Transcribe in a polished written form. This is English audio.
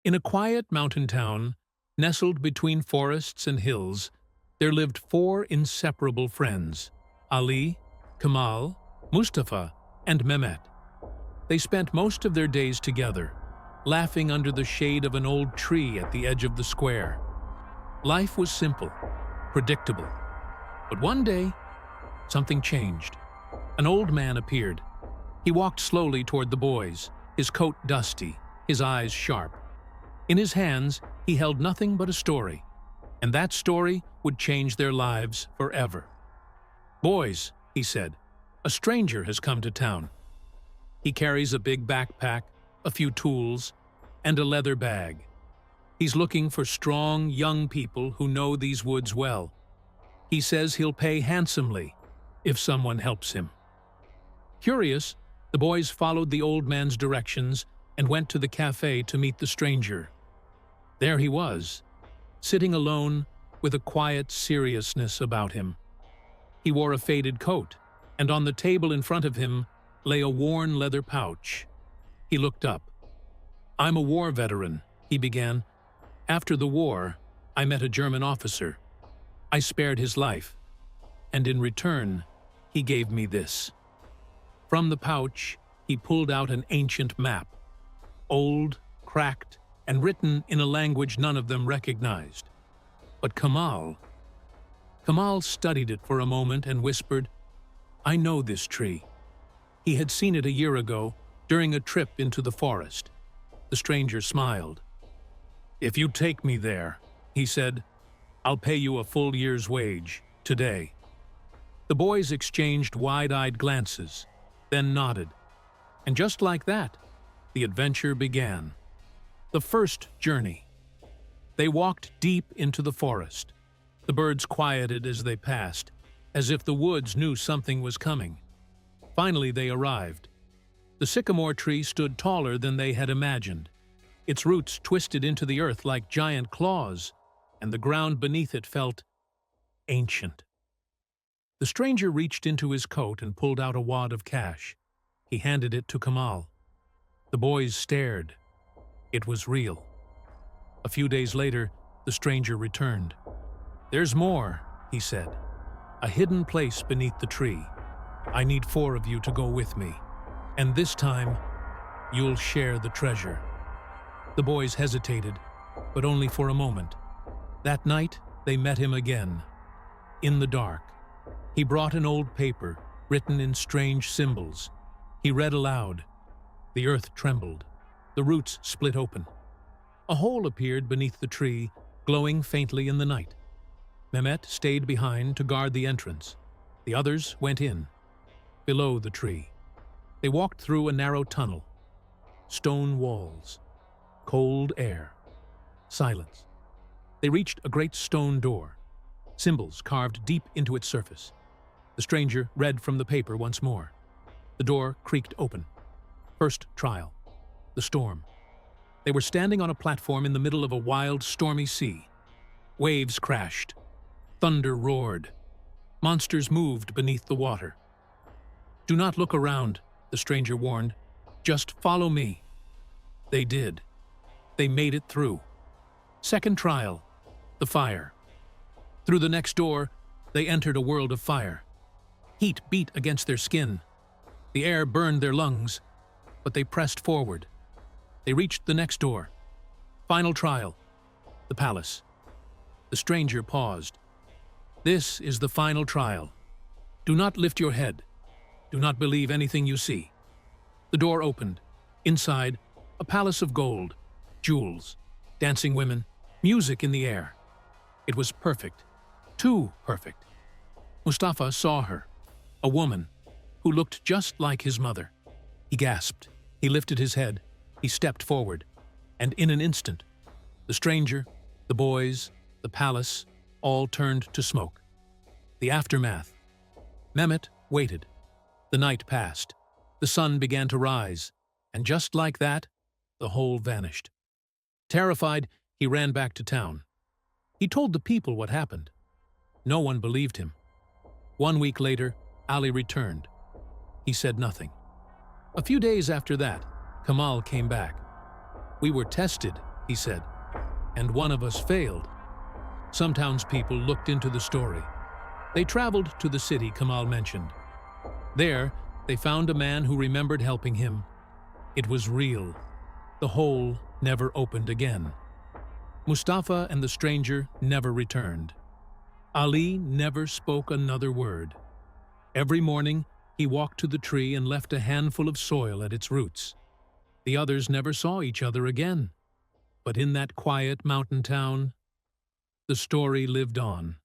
In a quiet mountain town, nestled between forests and hills, there lived four inseparable friends: Ali, Kemal, Mustafa, and Mehmet. They spent most of their days together, laughing under the shade of an old tree at the edge of the square. Life was simple, predictable. But one day, something changed. An old man appeared. He walked slowly toward the boys, his coat dusty, his eyes sharp. In his hands, he held nothing but a story, and that story would change their lives forever. "Boys," he said, "a stranger has come to town. He carries a big backpack, a few tools, and a leather bag. He's looking for strong, young people who know these woods well. He says he'll pay handsomely if someone helps him." Curious, the boys followed the old man's directions and went to the cafe to meet the stranger. There he was, sitting alone with a quiet seriousness about him. He wore a faded coat, and on the table in front of him lay a worn leather pouch. He looked up. "I'm a war veteran," he began. "After the war, I met a German officer. I spared his life, and in return, he gave me this." From the pouch, he pulled out an ancient map, old, cracked, and written in a language none of them recognized. But Kemal studied it for a moment and whispered, "I know this tree." He had seen it a year ago during a trip into the forest. The stranger smiled. "If you take me there," he said, "I'll pay you a full year's wage, today." The boys exchanged wide-eyed glances, then nodded. And just like that, the adventure began. The first journey. They walked deep into the forest. The birds quieted as they passed, as if the woods knew something was coming. Finally, they arrived. The sycamore tree stood taller than they had imagined. Its roots twisted into the earth like giant claws, and the ground beneath it felt ancient. The stranger reached into his coat and pulled out a wad of cash. He handed it to Kemal. The boys stared. It was real. A few days later, the stranger returned. "There's more," he said. "A hidden place beneath the tree. I need 4 of you to go with me. And this time, you'll share the treasure." The boys hesitated, but only for a moment. That night, they met him again. In the dark. He brought an old paper, written in strange symbols. He read aloud. The earth trembled. The roots split open. A hole appeared beneath the tree, glowing faintly in the night. Mehmet stayed behind to guard the entrance. The others went in. Below the tree, they walked through a narrow tunnel. Stone walls. Cold air. Silence. They reached a great stone door. Symbols carved deep into its surface. The stranger read from the paper once more. The door creaked open. First trial. The storm. They were standing on a platform in the middle of a wild, stormy sea. Waves crashed. Thunder roared. Monsters moved beneath the water. "Do not look around," the stranger warned. "Just follow me." They did. They made it through. Second trial. The fire. Through the next door, they entered a world of fire. Heat beat against their skin. The air burned their lungs, but they pressed forward. They reached the next door. Final trial. The palace. The stranger paused. "This is the final trial. Do not lift your head. Do not believe anything you see." The door opened. Inside, a palace of gold, jewels, dancing women, music in the air. It was perfect. Too perfect. Mustafa saw her, a woman who looked just like his mother. He gasped. He lifted his head. He stepped forward. And in an instant, the stranger, the boys, the palace, all turned to smoke. The aftermath. Mehmet waited. The night passed. The sun began to rise. And just like that, the whole vanished. Terrified, he ran back to town. He told the people what happened. No one believed him. 1 week later, Ali returned. He said nothing. A few days after that, Kemal came back. "We were tested," he said, "and one of us failed." Some townspeople looked into the story. They traveled to the city Kemal mentioned. There, they found a man who remembered helping him. It was real. The hole never opened again. Mustafa and the stranger never returned. Ali never spoke another word. Every morning, he walked to the tree and left a handful of soil at its roots. The others never saw each other again. But in that quiet mountain town, the story lived on.